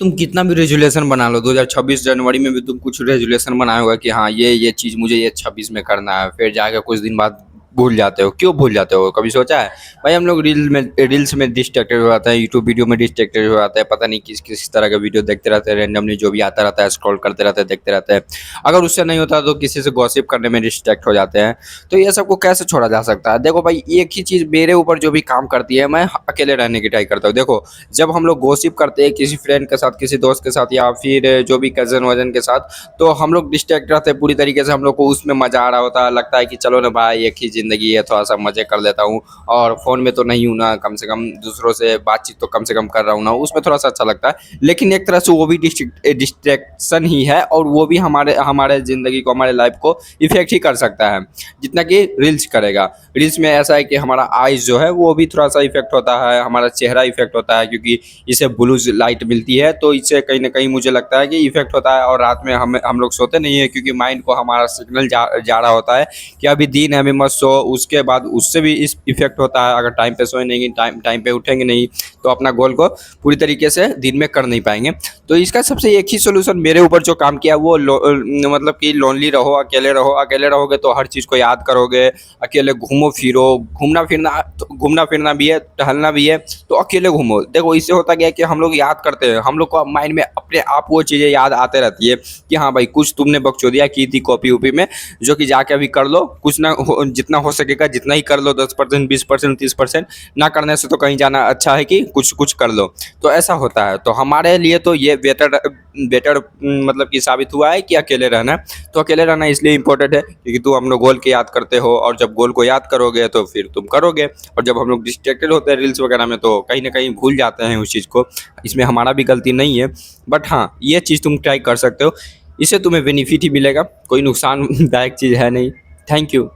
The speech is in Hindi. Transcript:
तुम कितना भी रेजुलेशन बना लो, 2026 जनवरी में भी तुम कुछ रेजुलेशन बनाए होगा कि हाँ ये चीज़ मुझे ये 26 में करना है, फिर जाकर कुछ दिन बाद भूल जाते हो। क्यों भूल जाते हो, कभी सोचा है? भाई हम लोग रील्स में डिस्ट्रैक्टेड हो जाते हैं, यूट्यूब वीडियो में डिस्ट्रैक्टेड हो जाते हैं, पता नहीं किस किस तरह का वीडियो देखते रहते हैं, रैंडमली जो भी आता रहता है स्क्रॉल करते रहते हैं, देखते रहते हैं। अगर उससे नहीं होता तो किसी से गॉसिप करने में डिस्ट्रैक्ट हो जाते हैं। तो ये सबको कैसे छोड़ा जा सकता है? देखो भाई, एक ही चीज़ मेरे ऊपर जो भी काम करती है, मैं अकेले रहने की ट्राई करता हूँ। देखो, जब हम लोग गॉसिप करते हैं किसी फ्रेंड के साथ, किसी दोस्त के साथ, या फिर जो भी कज़न वज़न के साथ, तो हम लोग डिस्ट्रैक्ट रहते हैं पूरी तरीके से। हम लोग को उसमें मज़ा आ रहा होता है, लगता है कि चलो ना भाई, एक ही ज़िंदगी है, थोड़ा-सा मज़े कर लेता हूँ, और फ़ोन में तो नहीं हूँ ना, कम से कम दूसरों से बातचीत तो कम से कम कर रहा हूँ ना, उसमें थोड़ा-सा अच्छा लगता है। लेकिन एक तरह से वो भी डिस्ट्रैक्शन ही है, और वो भी हमारे हमारे ज़िंदगी को, हमारे लाइफ़ को इफ़ेक्ट ही कर सकता है, जितना कि रील्स करेगा। रील्स में ऐसा है कि हमारा आइज़ जो है वो भी थोड़ा-सा इफ़ेक्ट होता है, हमारा चेहरा इफ़ेक्ट होता है, क्योंकि इसे ब्लूज़ लाइट मिलती है, तो इससे कहीं न कहीं मुझे लगता है कि इफ़ेक्ट होता है। और रात में हम लोग सोते नहीं हैं, क्योंकि माइंड को हमारा सिग्नल जा रहा होता है कि अभी दिन है, अभी मत सो। उसके बाद उससे भी इस इफ़ेक्ट होता है, अगर टाइम पे सोए नहीं, टाइम पे उठेंगे नहीं, तो अपना गोल को पूरी तरीके से दिन में कर नहीं पाएँगे। तो इसका सबसे एक ही सॉल्यूशन मेरे ऊपर जो काम किया वो मतलब कि लोनली रहो, अकेले रहो। अकेले रहोगे तो हर चीज़ को याद करोगे, अकेले घूमो-फिरो। घूमना-फिरना भी है, टहलना भी है, तो अकेले घूमो। देखो, इससे होता क्या है कि हम लोग याद करते हैं, हम लोग को माइंड में अपने आप वो चीज़ें याद आते रहती है कि हाँ भाई, कुछ तुमने बकचोदियाँ की थी कॉपी-वॉपी में, जो कि जाके अभी कर लो। कुछ ना हो, जितना हो सकेगा जितना ही कर लो, 10%, 20%, 30%। ना करने से तो कहीं जाना अच्छा है कि कुछ कर लो। तो ऐसा होता है। तो हमारे लिए तो ये बेटर बेटर मतलब कि साबित हुआ है कि अकेले रहना। तो अकेले रहना इसलिए इम्पोर्टेंट है क्योंकि तुम अपने गोल को याद करते हो, और जब गोल को याद करोगे तो फिर तुम करोगे। और जब हम लोग डिस्ट्रैक्टेड होते हैं रील्स वगैरह में, तो कहीं न कहीं भूल जाते हैं उस चीज़ को। इसमें हमारा भी गलती नहीं है, बट हाँ, ये चीज़ तुम ट्राई कर सकते हो। इससे तुम्हें बेनिफिट ही मिलेगा, कोई नुकसानदायक चीज़ है नहीं। Thank you.